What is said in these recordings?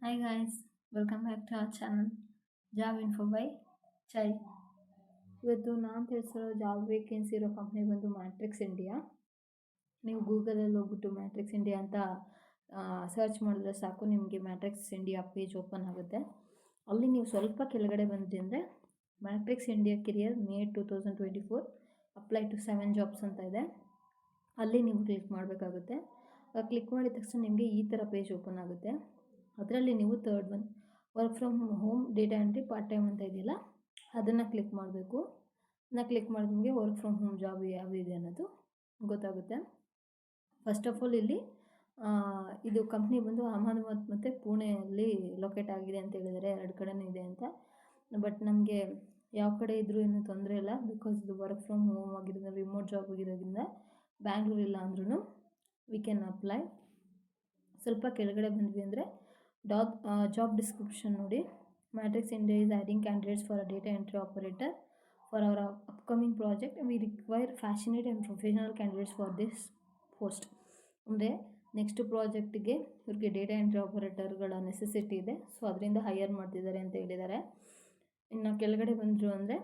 Hi guys, welcome back to our channel Job Info by Chai. ಇವತ್ತು ನಾನು ತಿಳಿಸಿರೋ job vacancy ಇರೋ company ಬಂದು matrix India. ನೀವು ಗೂಗಲಲ್ಲಿ ಹೋಗ್ಬಿಟ್ಟು ಮ್ಯಾಟ್ರಿಕ್ಸ್ ಇಂಡಿಯಾ ಅಂತ ಸರ್ಚ್ ಮಾಡಿದ್ರೆ ಸಾಕು, ನಿಮಗೆ ಮ್ಯಾಟ್ರಿಕ್ಸ್ ಇಂಡಿಯಾ ಪೇಜ್ ಓಪನ್ ಆಗುತ್ತೆ. ಅಲ್ಲಿ ನೀವು ಸ್ವಲ್ಪ ಕೆಳಗಡೆ ಬಂದ್ರಿ ಅಂದರೆ Matrix India career May 2024 apply to 7 jobs ಅಂತ ಇದೆ. ಅಲ್ಲಿ ನೀವು ಕ್ಲಿಕ್ ಮಾಡಬೇಕಾಗುತ್ತೆ. ಕ್ಲಿಕ್ ಮಾಡಿದ ತಕ್ಷಣ ನಿಮಗೆ ಈ ಥರ ಪೇಜ್ ಓಪನ್ ಆಗುತ್ತೆ. ಅದರಲ್ಲಿ ನೀವು third one work from home data entry part time ಅಂತ ಇದೆಯಲ್ಲ, ಅದನ್ನು ಕ್ಲಿಕ್ ಮಾಡಬೇಕು. ಅದನ್ನು ಕ್ಲಿಕ್ ಮಾಡಿದ ನಿಮಗೆ ವರ್ಕ್ ಫ್ರಮ್ ಹೋಮ್ ಜಾಬ್ ಯಾವುದಿದೆ ಅನ್ನೋದು ಗೊತ್ತಾಗುತ್ತೆ. ಫಸ್ಟ್ ಆಫ್ ಆಲ್ ಇಲ್ಲಿ ಇದು ಕಂಪ್ನಿ ಬಂದು ಅಹಮದಾಬಾದ್ ಮತ್ತು ಪುಣೆಯಲ್ಲಿ ಲೊಕೇಟ್ ಆಗಿದೆ ಅಂತ ಹೇಳಿದ್ದಾರೆ. 2 ಕಡೆನೂ ಇದೆ ಅಂತ. ಬಟ್ ನಮಗೆ ಯಾವ ಕಡೆ ಇದ್ದರೂ ಏನೂ ತೊಂದರೆ ಇಲ್ಲ, ಬಿಕಾಸ್ ಇದು ವರ್ಕ್ ಫ್ರಮ್ ಹೋಮ್ ಆಗಿರೋದ್ರಿಂದ, ರಿಮೋಟ್ ಜಾಬ್ ಆಗಿರೋದ್ರಿಂದ ಬ್ಯಾಂಗ್ಳೂರ್ ಇಲ್ಲ ಅಂದ್ರೂ ವಿ ಕ್ಯಾನ್ ಅಪ್ಲೈ. ಸ್ವಲ್ಪ ಕೆಳಗಡೆ ಬಂದ್ವಿ ಅಂದರೆ ಜಾಬ್ ಡಿಸ್ಕ್ರಿಪ್ಷನ್ ನೋಡಿ. Matrix India is adding candidates for a data entry operator for our upcoming project. We require passionate and professional candidates for this post. ಅಂದರೆ ನೆಕ್ಸ್ಟ್ ಪ್ರಾಜೆಕ್ಟಿಗೆ ಇವ್ರಿಗೆ ಡೇಟಾ ಎಂಟ್ರಿ ಆಪರೇಟರ್ಗಳ necessity ಇದೆ. So ಅದರಿಂದ ಹೈಯರ್ ಮಾಡ್ತಿದ್ದಾರೆ ಅಂತ ಹೇಳಿದ್ದಾರೆ. ಇನ್ನು ಕೆಳಗಡೆ ಬಂದರು ಅಂದರೆ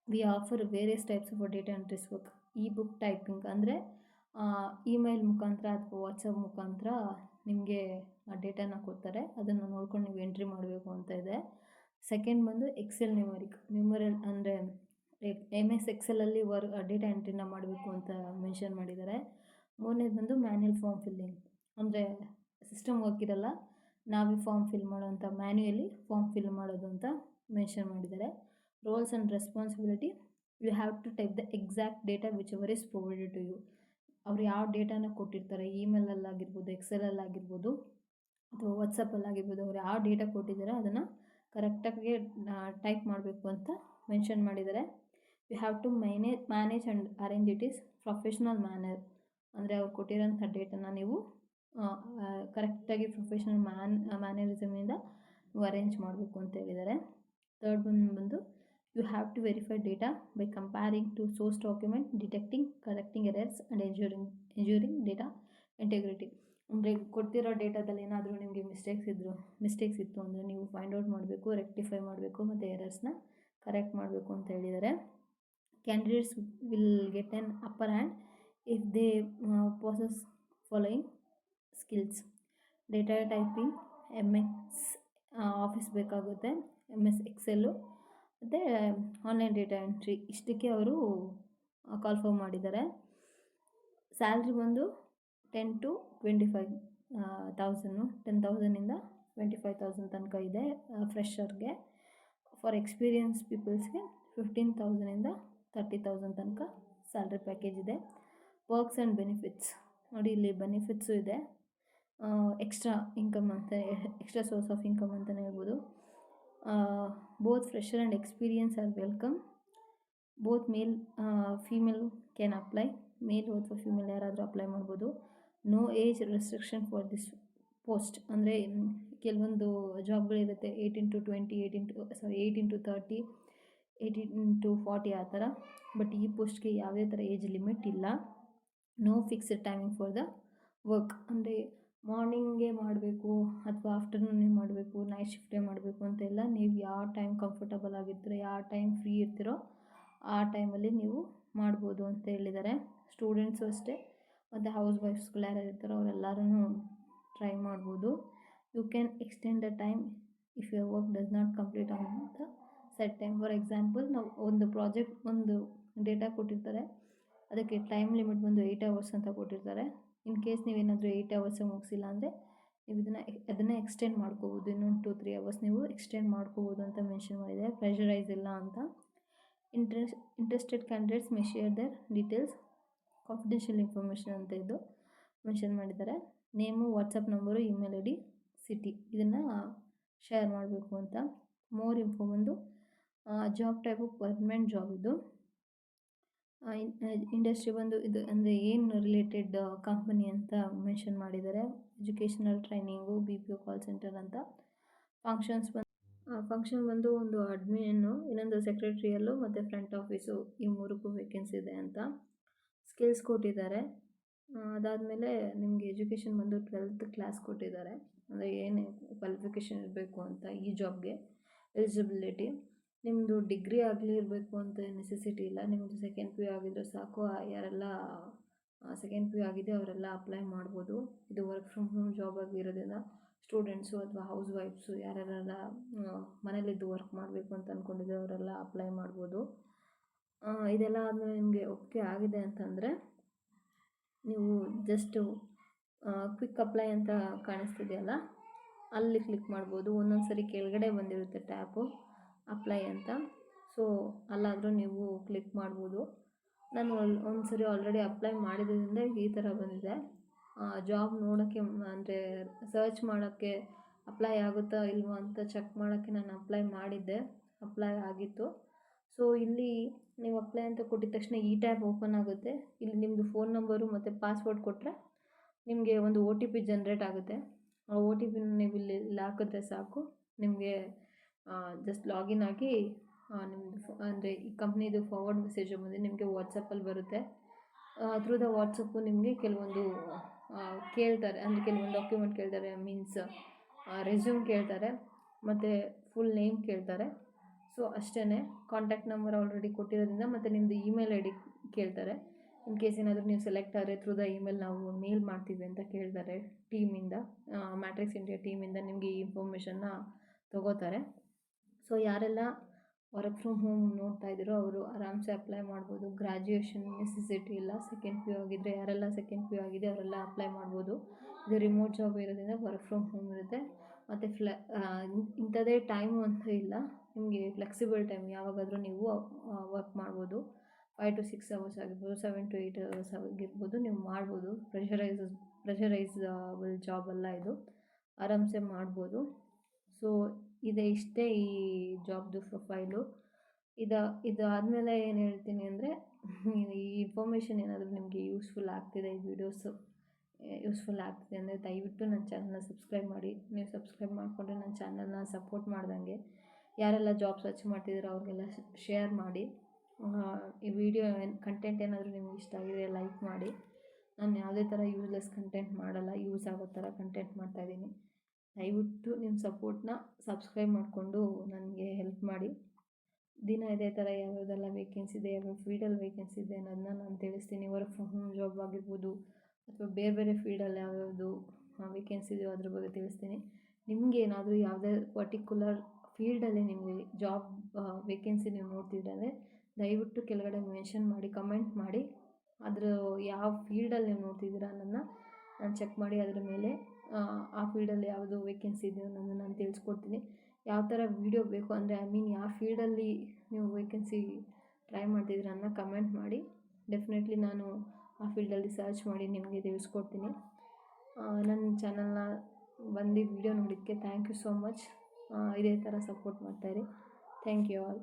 V offer various types of data entries work. Book typing ಅಂದರೆ ಇಮೇಲ್ ಮುಖಾಂತರ ಅಥವಾ ವಾಟ್ಸಪ್ ಮುಖಾಂತರ ನಿಮಗೆ ಆ ಡೇಟಾನ ಕೊಡ್ತಾರೆ, ಅದನ್ನು ನೋಡ್ಕೊಂಡು ನೀವು ಎಂಟ್ರಿ ಮಾಡಬೇಕು ಅಂತ ಇದೆ. ಸೆಕೆಂಡ್ ಬಂದು ಎಕ್ಸೆಲ್ ನ್ಯೂಮರಲ್ ಅಂದರೆ MS ಎಕ್ಸೆಲಲ್ಲಿ ಡೇಟಾ ಎಂಟ್ರಿನ ಮಾಡಬೇಕು ಅಂತ ಮೆನ್ಷನ್ ಮಾಡಿದ್ದಾರೆ. ಮೂರನೇದು ಬಂದು ಮ್ಯಾನ್ಯಲ್ ಫಾರ್ಮ್ ಫಿಲ್ಲಿಂಗ್, ಅಂದರೆ ಸಿಸ್ಟಮ್ ವರ್ಕ್ ಇರಲ್ಲ, ನಾವೇ ಫಾರ್ಮ್ ಫಿಲ್ ಮಾಡೋಂಥ ಮ್ಯಾನ್ಯುಯಲಿ ಫಾರ್ಮ್ ಫಿಲ್ ಮಾಡೋದು ಅಂತ ಮೆನ್ಷನ್ ಮಾಡಿದ್ದಾರೆ. Roles and responsibility, you have to type the exact data whichever is provided to you. ಅವ್ರು ಯಾವ ಡೇಟಾನ ಕೊಟ್ಟಿರ್ತಾರೆ, ಇಮೇಲಲ್ಲಾಗಿರ್ಬೋದು, ಎಕ್ಸೆಲಲ್ಲಾಗಿರ್ಬೋದು ಅಥವಾ ವಾಟ್ಸಪ್ಪಲ್ಲಾಗಿರ್ಬೋದು, ಅವ್ರು ಯಾವ ಡೇಟಾ ಕೊಟ್ಟಿದ್ದಾರೆ ಅದನ್ನು ಕರೆಕ್ಟಾಗಿ ಟೈಪ್ ಮಾಡಬೇಕು ಅಂತ ಮೆನ್ಷನ್ ಮಾಡಿದ್ದಾರೆ. You have to manage and arrange it is professional manner. ಅಂದರೆ ಅವ್ರು ಕೊಟ್ಟಿರೋಂಥ ಡೇಟಾನ ನೀವು ಕರೆಕ್ಟಾಗಿ ಪ್ರೊಫೆಷ್ನಲ್ ಮ್ಯಾನರಿಸಮಿಂದ ನೀವು ಅರೇಂಜ್ ಮಾಡಬೇಕು ಅಂತ ಹೇಳಿದ್ದಾರೆ. ಥರ್ಡ್ ಬಂದು you have to verify data by comparing to source document, detecting, correcting errors and ensuring data integrity. ಅಂದರೆ ಕೊಡ್ತಿರೋ ಡೇಟಾದಲ್ಲಿ ಏನಾದರೂ ನಿಮಗೆ ಮಿಸ್ಟೇಕ್ಸ್ ಇತ್ತು ಅಂದರೆ ನೀವು ಫೈಂಡ್ ಔಟ್ ಮಾಡಬೇಕು, ರೆಕ್ಟಿಫೈ ಮಾಡಬೇಕು ಮತ್ತು ಎರರ್ಸ್ನ ಕರೆಕ್ಟ್ ಮಾಡಬೇಕು ಅಂತ ಹೇಳಿದ್ದಾರೆ. Candidates will get N upper hand if they possess following skills: data typing, MS office ಬೇಕಾಗುತ್ತೆ, MS ಎಕ್ಸೆಲ್ಲು ಮತ್ತು ಆನ್ಲೈನ್ ಡೇಟಾ ಎಂಟ್ರಿ. ಇಷ್ಟಕ್ಕೆ ಅವರು ಕಾಲ್ಫರ್ ಮಾಡಿದ್ದಾರೆ. ಸ್ಯಾಲ್ರಿ ಬಂದು 10 to 25,000, 10,000ಇಂದ 25,000 ತನಕ ಇದೆ ಫ್ರೆಷರ್ಗೆ. ಫಾರ್ ಎಕ್ಸ್ಪೀರಿಯನ್ಸ್ ಪೀಪಲ್ಸ್ಗೆ 15,000ಇಂದ 30,000 ತನಕ ಸ್ಯಾಲ್ರಿ ಪ್ಯಾಕೇಜ್ ಇದೆ. ವರ್ಕ್ಸ್ ಆ್ಯಂಡ್ ಬೆನಿಫಿಟ್ಸ್ ನೋಡಿ, ಇಲ್ಲಿ ಬೆನಿಫಿಟ್ಸು ಇದೆ. ಎಕ್ಸ್ಟ್ರಾ ಇನ್ಕಮ್ ಅಂತ, ಎಕ್ಸ್ಟ್ರಾ ಸೋರ್ಸ್ ಆಫ್ ಇನ್ಕಮ್ ಅಂತಲೇ ಹೇಳ್ಬೋದು. Both fresher and experience are welcome. Both female can apply. Male ಅಥವಾ ಫಿಮೇಲ್ ಯಾರಾದರೂ ಅಪ್ಲೈ ಮಾಡ್ಬೋದು. No age restriction for this post. ಅಂದರೆ ಕೆಲವೊಂದು ಜಾಬ್ಗಳಿರುತ್ತೆ 18 to 20, 18 to 30, 18 to 40 ಆ ಥರ. ಬಟ್ ಈ ಪೋಸ್ಟ್ಗೆ ಯಾವುದೇ ಥರ ಏಜ್ ಲಿಮಿಟ್ ಇಲ್ಲ. No fixed timing for the work. ಅಂದರೆ ಮಾರ್ನಿಂಗೇ ಮಾಡಬೇಕು ಅಥವಾ ಆಫ್ಟರ್ನೂನೇ ಮಾಡಬೇಕು, ನೈಟ್ ಶಿಫ್ಟೇ ಮಾಡಬೇಕು ಅಂತೆಲ್ಲ. ನೀವು ಯಾವ ಟೈಮ್ ಕಂಫರ್ಟಬಲ್ ಆಗಿರ್ತೀರೋ, ಯಾವ ಟೈಮ್ ಫ್ರೀ ಇರ್ತೀರೋ ಆ ಟೈಮಲ್ಲಿ ನೀವು ಮಾಡ್ಬೋದು ಅಂತ ಹೇಳಿದ್ದಾರೆ. ಸ್ಟೂಡೆಂಟ್ಸು ಅಷ್ಟೇ ಮತ್ತು ಹೌಸ್ ವೈಫ್ಸ್ಗಳು ಯಾರು ಇರ್ತಾರೋ ಅವರೆಲ್ಲರೂ ಟ್ರೈ ಮಾಡ್ಬೋದು. You can extend the time if your work does not complete on the set time. For example, ನಾವು ಒಂದು ಪ್ರಾಜೆಕ್ಟ್, ಒಂದು ಡೇಟಾ ಕೊಟ್ಟಿರ್ತಾರೆ, ಅದಕ್ಕೆ ಟೈಮ್ ಲಿಮಿಟ್ ಬಂದು 8 hours ಅಂತ ಕೊಟ್ಟಿರ್ತಾರೆ. ಇನ್ ಕೇಸ್ ನೀವೇನಾದರೂ 8 hours ಮುಗಿಸಿಲ್ಲ ಅಂದರೆ ನೀವು ಅದನ್ನು ಎಕ್ಸ್ಟೆಂಡ್ ಮಾಡ್ಕೋಬೋದು. ಇನ್ನೊಂದು 2-3 hours ನೀವು ಎಕ್ಸ್ಟೆಂಡ್ ಮಾಡ್ಕೋಬೋದು ಅಂತ ಮೆನ್ಷನ್ ಮಾಡಿದೆ. ಪ್ರೆಷರೈಸ್ ಇಲ್ಲ ಅಂತ. Interested candidates May share their details, confidential information ಅಂತ ಇದು ಮೆನ್ಷನ್ ಮಾಡಿದ್ದಾರೆ. Name, WhatsApp number, email ID, city ಇದನ್ನು ಶೇರ್ ಮಾಡಬೇಕು ಅಂತ. ಮೋರ್ ಇನ್ಫೋ ಬಂದು ಜಾಬ್ ಟೈಪು ಪರ್ಮನೆಂಟ್ ಜಾಬ್ ಇದು. ಇಂಡಸ್ಟ್ರಿ ಬಂದು ಇದು ಅಂದರೆ ಏನು ರಿಲೇಟೆಡ್ ಕಂಪನಿ ಅಂತ ಮೆನ್ಷನ್ ಮಾಡಿದ್ದಾರೆ. Educational training, BPO call centre ಅಂತ. ಫಂಕ್ಷನ್ ಬಂದು ಒಂದು ಅಡ್ಮಿನ್ನು, ಇನ್ನೊಂದು ಸೆಕ್ರೆಟ್ರಿಯಲ್ಲು ಮತ್ತು ಫ್ರಂಟ್ ಆಫೀಸು, ಈ 3ಕ್ಕೂ ವೇಕೆನ್ಸಿ ಇದೆ ಅಂತ. ಸ್ಕಿಲ್ಸ್ ಕೊಟ್ಟಿದ್ದಾರೆ. ಅದಾದಮೇಲೆ ನಿಮಗೆ ಎಜುಕೇಷನ್ ಬಂದು 12th ಕ್ಲಾಸ್ ಕೊಟ್ಟಿದ್ದಾರೆ. ಅಂದರೆ ಏನು ಕ್ವಾಲಿಫಿಕೇಷನ್ ಇರಬೇಕು ಅಂತ ಈ ಜಾಬ್ಗೆ ಎಲಿಜಿಬಿಲಿಟಿ. ನಿಮ್ಮದು ಡಿಗ್ರಿ ಆಗಲಿ ಇರಬೇಕು ಅಂತ ನೆಸೆಸಿಟಿ ಇಲ್ಲ. ನಿಮ್ಮದು ಸೆಕೆಂಡ್ ಪಿ ಯು ಆಗಿದ್ದರೆ ಸಾಕು. ಯಾರೆಲ್ಲ ಸೆಕೆಂಡ್ ಪಿ ಯು ಆಗಿದೆ ಅವರೆಲ್ಲ ಅಪ್ಲೈ ಮಾಡ್ಬೋದು. ಇದು ವರ್ಕ್ ಫ್ರಮ್ ಹೋಮ್ ಜಾಬ್ ಆಗಿರೋದ್ರಿಂದ ಸ್ಟೂಡೆಂಟ್ಸು ಅಥವಾ ಹೌಸ್ ವೈಫ್ಸು ಯಾರ್ಯಾರೆಲ್ಲ ಮನೇಲಿದ್ದು ವರ್ಕ್ ಮಾಡಬೇಕು ಅಂತ ಅಂದ್ಕೊಂಡಿದ್ರೆ ಅವರೆಲ್ಲ ಅಪ್ಲೈ ಮಾಡ್ಬೋದು. ಇದೆಲ್ಲ ಆದಮೇಲೆ ನಿಮಗೆ ಒಪ್ಪಿಗೆ ಆಗಿದೆ ಅಂತಂದರೆ ನೀವು ಜಸ್ಟು ಕ್ವಿಕ್ ಅಪ್ಲೈ ಅಂತ ಕಾಣಿಸ್ತಿದೆಯಲ್ಲ, ಅಲ್ಲಿ ಕ್ಲಿಕ್ ಮಾಡ್ಬೋದು. ಒಂದೊಂದು ಸರಿ ಕೆಳಗಡೆ ಬಂದಿರುತ್ತೆ ಟ್ಯಾಪು ಅಪ್ಲೈ ಅಂತ, ಸೊ ಅಲ್ಲಾದರೂ ನೀವು ಕ್ಲಿಕ್ ಮಾಡ್ಬೋದು. ನಾನು ಒಂದು ಸರಿ ಆಲ್ರೆಡಿ ಅಪ್ಲೈ ಮಾಡಿದ್ರಿಂದ ಈ ಥರ ಬಂದಿದೆ. ಜಾಬ್ ನೋಡೋಕ್ಕೆ ಅಂದರೆ ಸರ್ಚ್ ಮಾಡೋಕ್ಕೆ ಅಪ್ಲೈ ಆಗುತ್ತಾ ಇಲ್ವಾ ಅಂತ ಚೆಕ್ ಮಾಡೋಕ್ಕೆ ನಾನು ಅಪ್ಲೈ ಮಾಡಿದ್ದೆ, ಅಪ್ಲೈ ಆಗಿತ್ತು. ಸೊ ಇಲ್ಲಿ ನೀವು ಅಪ್ಲೈ ಅಂತ ಕೊಟ್ಟಿದ ತಕ್ಷಣ ಈ ಟ್ಯಾಬ್ ಓಪನ್ ಆಗುತ್ತೆ. ಇಲ್ಲಿ ನಿಮ್ಮದು ಫೋನ್ ನಂಬರು ಮತ್ತು ಪಾಸ್ವರ್ಡ್ ಕೊಟ್ಟರೆ ನಿಮಗೆ ಒಂದು OTP ಜನ್ರೇಟ್ ಆಗುತ್ತೆ. ಆ OTPನ ನೀವು ಇಲ್ಲಿ ಹಾಕಿದ್ರೆ ಸಾಕು, ನಿಮಗೆ ಜಸ್ಟ್ ಲಾಗಿನ್ ಆಗಿ ನಿಮ್ಮದು ಅಂದರೆ ಈ ಕಂಪ್ನಿದು ಫಾರ್ವರ್ಡ್ ಮೆಸೇಜು ಬಂದು ನಿಮಗೆ ವಾಟ್ಸಪ್ಪಲ್ಲಿ ಬರುತ್ತೆ. ಥ್ರೂ ದ ವಾಟ್ಸಪ್ಪು ನಿಮಗೆ ಕೆಲವೊಂದು ಕೇಳ್ತಾರೆ, ಅಂದರೆ ಕೆಲವೊಂದು ಡಾಕ್ಯುಮೆಂಟ್ ಕೇಳ್ತಾರೆ. ಮೀನ್ಸ್ ರೆಸ್ಯೂಮ್ ಕೇಳ್ತಾರೆ ಮತ್ತು ಫುಲ್ ನೇಮ್ ಕೇಳ್ತಾರೆ. ಸೊ ಅಷ್ಟೇ. ಕಾಂಟ್ಯಾಕ್ಟ್ ನಂಬರ್ ಆಲ್ರೆಡಿ ಕೊಟ್ಟಿರೋದ್ರಿಂದ ಮತ್ತು ನಿಮ್ಮದು ಇಮೇಲ್ ID ಕೇಳ್ತಾರೆ. ಇನ್ ಕೇಸ್ ಏನಾದರೂ ನೀವು ಸೆಲೆಕ್ಟ್ ಆದರೆ ಥ್ರೂ ದ ಇಮೇಲ್ ನಾವು ಮೇಲ್ ಮಾಡ್ತೀವಿ ಅಂತ ಕೇಳ್ತಾರೆ. ಟೀಮಿಂದ, ಮ್ಯಾಟ್ರಿಕ್ಸ್ ಇಂಡಿಯಾ ಟೀಮಿಂದ ನಿಮಗೆ ಈ ಇನ್ಫಾರ್ಮೇಷನ್ನ ತೊಗೋತಾರೆ. ಸೊ ಯಾರೆಲ್ಲ ವರ್ಕ್ ಫ್ರಮ್ ಹೋಮ್ ನೋಡ್ತಾ ಇದ್ದೀರೋ ಅವರು ಆರಾಮ್ಸೆ ಅಪ್ಲೈ ಮಾಡ್ಬೋದು. ಗ್ರ್ಯಾಜುಯೇಷನ್ ನೆಸೆಸಿಟಿ ಇಲ್ಲ. ಸೆಕೆಂಡ್ ಪಿ ಯು ಆಗಿದ್ದರೆ ಯಾರೆಲ್ಲ ಸೆಕೆಂಡ್ ಪಿ ಯು ಆಗಿದೆ ಅವರೆಲ್ಲ ಅಪ್ಲೈ ಮಾಡ್ಬೋದು. ಇದು ರಿಮೋಟ್ ಜಾಬ್ ಇರೋದ್ರಿಂದ ವರ್ಕ್ ಫ್ರಮ್ ಹೋಮ್ ಇರುತ್ತೆ. ಮತ್ತು ಇಂಥದ್ದೇ ಟೈಮು ಅಂತ ಇಲ್ಲ, ನಿಮಗೆ ಫ್ಲೆಕ್ಸಿಬಲ್ ಟೈಮ್ ಯಾವಾಗಾದರೂ ನೀವು ವರ್ಕ್ ಮಾಡ್ಬೋದು. 5 to 6 hours ಆಗಿರ್ಬೋದು, 7 to 8 hours ಆಗಿರ್ಬೋದು, ನೀವು ಮಾಡ್ಬೋದು. ಪ್ರೆಷರೈಸಬಲ್ ಜಾಬ್ ಅಲ್ಲ ಇದು, ಆರಾಮ್ಸೆ ಮಾಡ್ಬೋದು. ಸೊ ಇಷ್ಟೇ ಈ ಜಾಬ್ದು ಪ್ರೊಫೈಲು. ಇದು ಆದಮೇಲೆ ಏನು ಹೇಳ್ತೀನಿ ಅಂದರೆ, ಈ ಇನ್ಫಾರ್ಮೇಷನ್ ಏನಾದರೂ ನಿಮಗೆ ಯೂಸ್ಫುಲ್ ಆಗ್ತಿದೆ, ಈ ವಿಡಿಯೋಸು ಯೂಸ್ಫುಲ್ ಆಗ್ತಿದೆ ಅಂದರೆ ದಯವಿಟ್ಟು ನನ್ನ ಚಾನಲ್ನ ಸಬ್ಸ್ಕ್ರೈಬ್ ಮಾಡಿ. ನೀವು ಸಬ್ಸ್ಕ್ರೈಬ್ ಮಾಡಿಕೊಂಡ್ರೆ ನನ್ನ ಚಾನಲ್ನ ಸಪೋರ್ಟ್ ಮಾಡ್ದಂಗೆ. ಯಾರೆಲ್ಲ ಜಾಬ್ ಸರ್ಚ್ ಮಾಡ್ತಿದ್ದೀರೋ ಅವ್ರಿಗೆಲ್ಲ ಶೇರ್ ಮಾಡಿ. ಈ ವಿಡಿಯೋ ಕಂಟೆಂಟ್ ಏನಾದರೂ ನಿಮ್ಗೆ ಇಷ್ಟ ಆಗಿದೆ ಲೈಕ್ ಮಾಡಿ. ನಾನು ಯಾವುದೇ ಥರ ಯೂಸ್ಲೆಸ್ ಕಂಟೆಂಟ್ ಮಾಡಲ್ಲ, ಯೂಸ್ ಆಗೋ ಥರ ಕಂಟೆಂಟ್ ಮಾಡ್ತಾಯಿದ್ದೀನಿ. ದಯವಿಟ್ಟು ನಿಮ್ಮ ಸಪೋರ್ಟ್ನ ಸಬ್ಸ್ಕ್ರೈಬ್ ಮಾಡಿಕೊಂಡು ನನಗೆ ಹೆಲ್ಪ್ ಮಾಡಿ. ದಿನ ಇದೇ ಥರ ಯಾವ್ಯಾವುದೆಲ್ಲ ವೇಕೆನ್ಸಿ ಇದೆ, ಯಾವ್ಯಾವ ಫೀಲ್ಡಲ್ಲಿ ವೇಕೆನ್ಸಿ ಇದೆ ಅನ್ನೋದನ್ನ ನಾನು ತಿಳಿಸ್ತೀನಿ. ವರ್ಕ್ ಫ್ರಮ್ ಹೋಮ್ ಜಾಬ್ ಆಗಿರ್ಬೋದು ಅಥವಾ ಬೇರೆ ಬೇರೆ ಫೀಲ್ಡಲ್ಲಿ ಯಾವ್ಯಾವುದು ವೇಕೆನ್ಸಿ ಇದೆಯೋ ಅದ್ರ ಬಗ್ಗೆ ತಿಳಿಸ್ತೀನಿ. ನಿಮಗೆ ಏನಾದರೂ ಯಾವುದೇ ಪರ್ಟಿಕ್ಯುಲರ್ ಫೀಲ್ಡಲ್ಲಿ ನಿಮಗೆ ಜಾಬ್ ವೇಕೆನ್ಸಿ ನೀವು ನೋಡ್ತಿದ್ರೆ ಅಂದರೆ ದಯವಿಟ್ಟು ಕೆಳಗಡೆ ಮೆನ್ಷನ್ ಮಾಡಿ, ಕಮೆಂಟ್ ಮಾಡಿ. ಅದರ ಯಾವ ಫೀಲ್ಡಲ್ಲಿ ನೀವು ನೋಡ್ತಿದ್ದೀರಾ ಅನ್ನೋದನ್ನ ನಾನು ಚೆಕ್ ಮಾಡಿ ಅದರ ಮೇಲೆ ಆ ಫೀಲ್ಡಲ್ಲಿ ಯಾವುದು ವೇಕೆನ್ಸಿ ಇದೆಯೋ ಅನ್ನೋದನ್ನ ನಾನು ತಿಳಿಸ್ಕೊಡ್ತೀನಿ. ಯಾವ ಥರ ವೀಡಿಯೋ ಬೇಕು ಅಂದರೆ ಯಾವ ಫೀಲ್ಡಲ್ಲಿ ನೀವು ವೇಕೆನ್ಸಿ ಟ್ರೈ ಮಾಡ್ತಿದ್ದೀರಾ ಅನ್ನೋ ಕಮೆಂಟ್ ಮಾಡಿ. ಡೆಫಿನೆಟ್ಲಿ ನಾನು ಆ ಫೀಲ್ಡಲ್ಲಿ ಸರ್ಚ್ ಮಾಡಿ ನಿಮಗೆ ತಿಳಿಸ್ಕೊಡ್ತೀನಿ. ನನ್ನ ಚಾನಲ್ನ ಬಂದು ವೀಡಿಯೋ ನೋಡಿದ್ದಕ್ಕೆ ಥ್ಯಾಂಕ್ ಯು ಸೋ ಮಚ್. ಇದೇ ಥರ ಸಪೋರ್ಟ್ ಮಾಡ್ತಾಯಿರಿ. Thank you all.